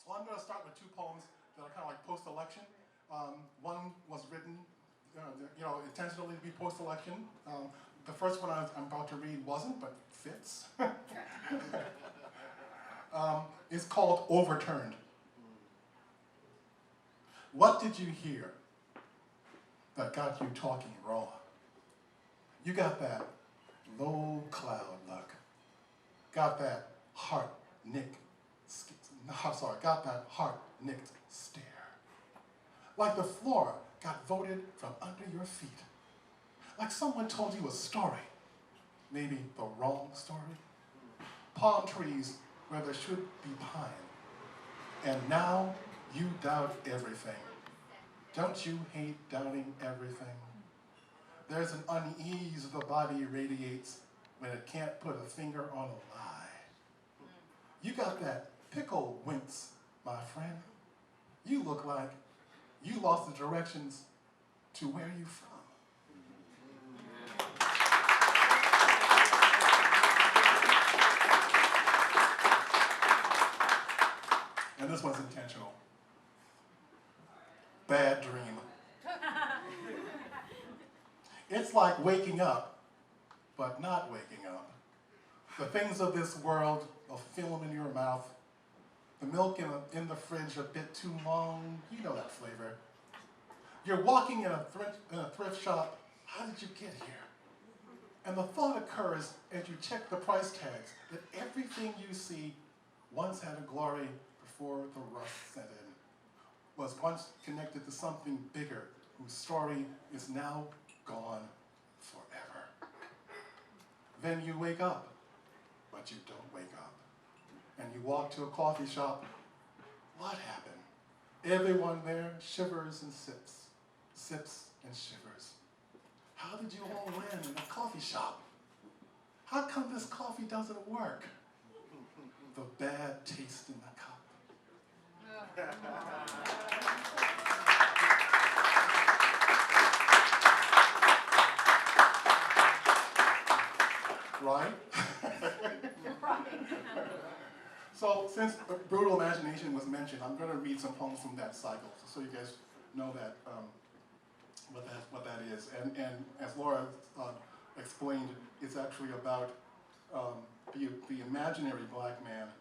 So I'm going to start with two poems that are kind of like post-election. One was written, intentionally to be post-election. The first one I'm about to read wasn't, but fits. It's called Overturned. What did you hear that got you talking raw? You got that low cloud look. Got that got that heart-nicked stare. Like the floor got voted from under your feet. Like someone told you a story, maybe the wrong story. Palm trees where there should be pine. And now you doubt everything. Don't you hate doubting everything? There's an unease the body radiates when it can't put a finger on a lie. You got that pickle winks, my friend. You look like you lost the directions to where you from. And this one's intentional. Bad dream. It's like waking up, but not waking up. The things of this world, a film in your mouth, the milk in the fridge a bit too long, you know that flavor. You're walking in a thrift shop, how did you get here? And the thought occurs as you check the price tags that everything you see once had a glory before the rust set in, was once connected to something bigger whose story is now gone forever. Then you wake up, but you don't wake up. And you walk to a coffee shop. What happened? Everyone there shivers and sips and shivers. How did you all win in a coffee shop? How come this coffee doesn't work? The bad taste in the cup. Right? So since brutal imagination was mentioned, I'm going to read some poems from that cycle, so you guys know that what that is. And as Laura explained, it's actually about the imaginary black man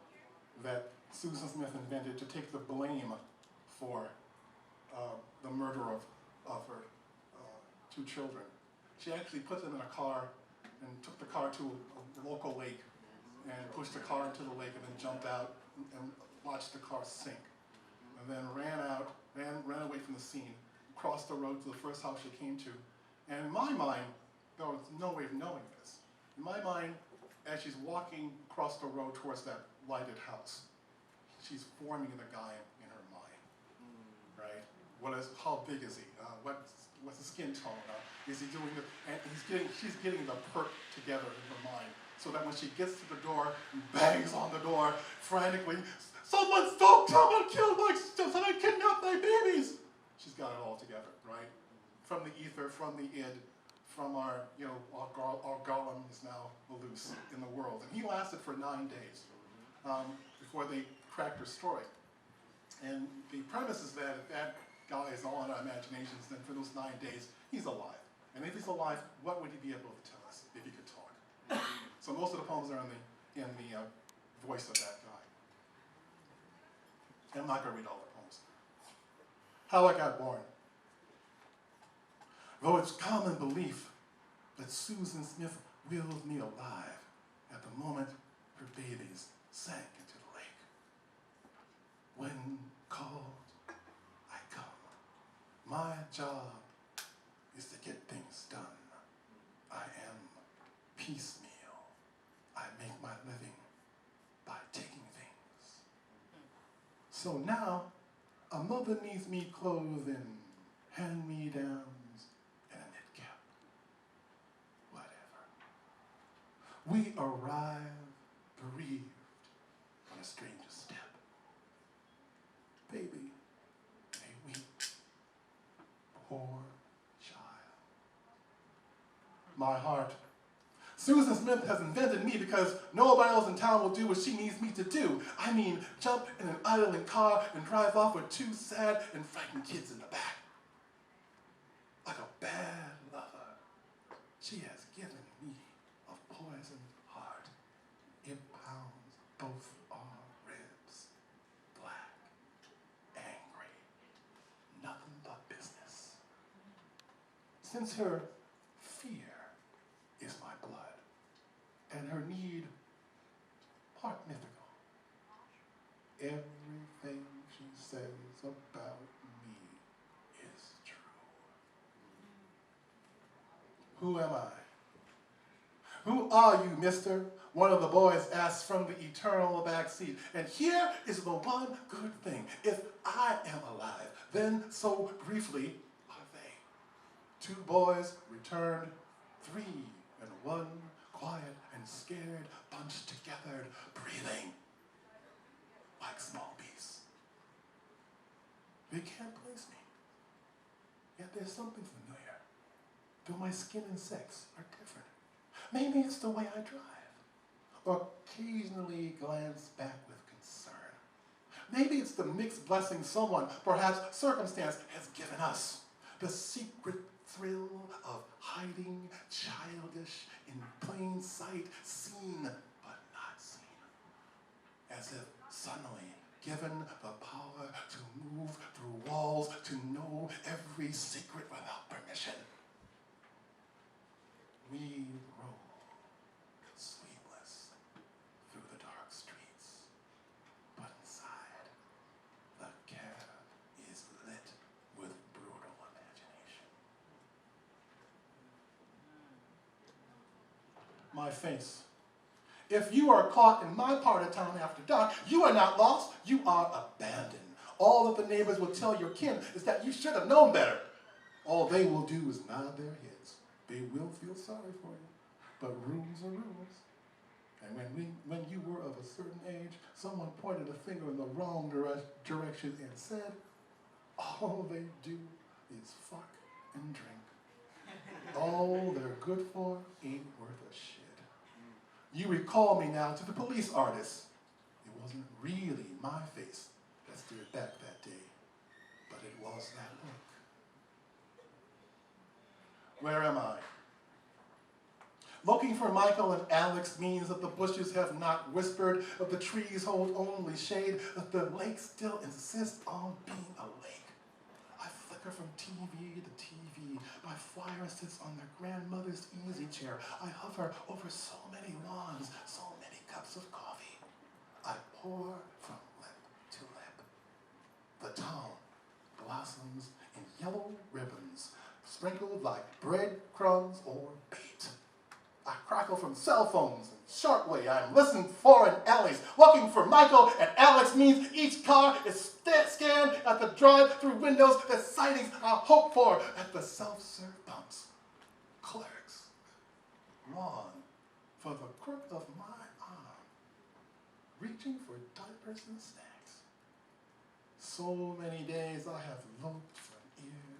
that Susan Smith invented to take the blame for the murder of her two children. She actually put them in a car and took the car to a local lake and pushed the car into the lake and then jumped out and watched the car sink. And then ran away from the scene, crossed the road to the first house she came to. And in my mind, there was no way of knowing this. In my mind, as she's walking across the road towards that lighted house, she's forming the guy in her mind, right? How big is he? What's his skin tone? Is he doing the? And she's getting the perk together in her mind, so that when she gets to the door and bangs on the door frantically, someone killed my son, I kidnapped my babies. She's got it all together, right? From the ether, from the id, from our golem is now loose in the world. And he lasted for 9 days before they cracked her story. And the premise is that if that guy is all in our imaginations, then for those 9 days, he's alive. And if he's alive, what would he be able to tell us if he could talk? So most of the poems are in the voice of that guy. I'm not going to read all the poems. How I Got Born. Though it's common belief that Susan Smith willed me alive at the moment her babies sank into the lake. When called, I come. My job is to get things done. I am piecemeal. I make my living by taking things. So now, a mother needs me clothing, hand-me-downs, and a knit cap. Whatever. We arrive bereaved on a stranger's step. Baby, may weep. Poor child. My heart Susan Smith has invented me because nobody else in town will do what she needs me to do. I mean, jump in an idling car and drive off with two sad and frightened kids in the back. Like a bad lover, she has given me a poisoned heart. It pounds both our ribs. Black, angry, nothing but business. Since her fear is my blood, and her need part mythical, everything she says about me is true. Who am I? Who are you, mister? One of the boys asked from the eternal back seat. And here is the one good thing. If I am alive, then so briefly are they. Two boys returned, three and one, quiet and scared, bunched together, breathing like small beasts. They can't place me, yet there's something familiar, though my skin and sex are different. Maybe it's the way I drive, or occasionally glance back with concern. Maybe it's the mixed blessing someone, perhaps circumstance, has given us. The secret thrill of hiding, childish, in plain sight, seen but not seen. As if suddenly given the power to move through walls, to know every secret without permission. We roll sleepless through the dark streets, but inside, the cab is lit with brutal imagination. My face. If you are caught in my part of town after dark, you are not lost, you are abandoned. All that the neighbors will tell your kin is that you should have known better. All they will do is nod their heads. They will feel sorry for you, but rules are rules. And when you were of a certain age, someone pointed a finger in the wrong direction and said, all they do is fuck and drink. All they're good for ain't worth a shit. You recall me now to the police artist. It wasn't really my face that stared back that day, but it was that look. Where am I? Looking for Michael and Alex means that the bushes have not whispered, that the trees hold only shade, that the lake still insists on being a lake. I flicker from TV to TV. My flyer sits on their grandmother's easy chair. I hover over so many lawns, so many cups of coffee. I pour from lip to lip. The town blossoms in yellow ribbons, sprinkled like breadcrumbs or bait. I crackle from cell phones and shortwave. I'm listening for in alleys. Looking for Michael and Alex means each car is scanned at the drive-through windows. The sightings I hope for at the self-serve pumps. Clerks long for the crook of my arm, reaching for diapers and snacks. So many days I have looked from ear